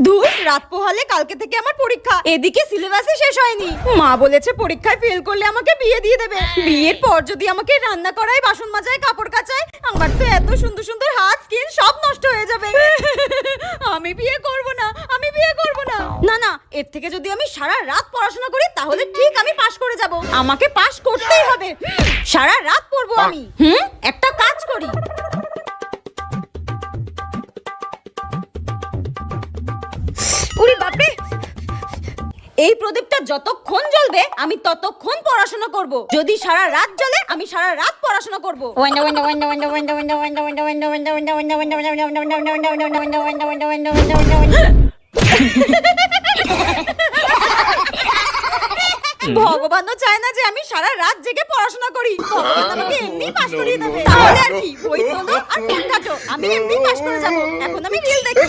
দূর, রাত পোহালে কালকে থেকে আমার পরীক্ষা, এদিকে সিলেবাসই শেষ হয়নি। মা বলেছে পরীক্ষায় ফেল করলে আমাকে বিয়ে দিয়ে দেবে। বিয়ের পর যদি আমাকে রান্না করায়, বাসন মাজায়, কাপড় কাচায়, আমার তো এত সুন্দর সুন্দর হাত, স্কিন সব নষ্ট হয়ে যাবে। আমি বিয়ে করব না, আমি বিয়ে করব না। না না, এর থেকে যদি আমি সারা রাত পড়াশোনা করি তাহলে ঠিক আমি পাশ করে যাব। আমাকে পাশ করতেই হবে। সারা রাত পড়বো আমি। একটা কাজ করি। ওরে বাপরে, এই প্রদীপটা যতক্ষণ জ্বলবে আমি ততক্ষণ পড়াশোনা করব। যদি সারা রাত জ্বলে আমি সারা রাত পড়াশোনা করব। ভগবানও চায় না যে আমি সারা রাত জেগে পড়াশোনা করি। ভগবান আমাকে এমনি পাস করিয়ে দেবে। তাহলে আর কি, বই তোলো আর ফোন ঘাটো, আমি এমনি পাস করে যাব। এখন আমি রিল দেখি।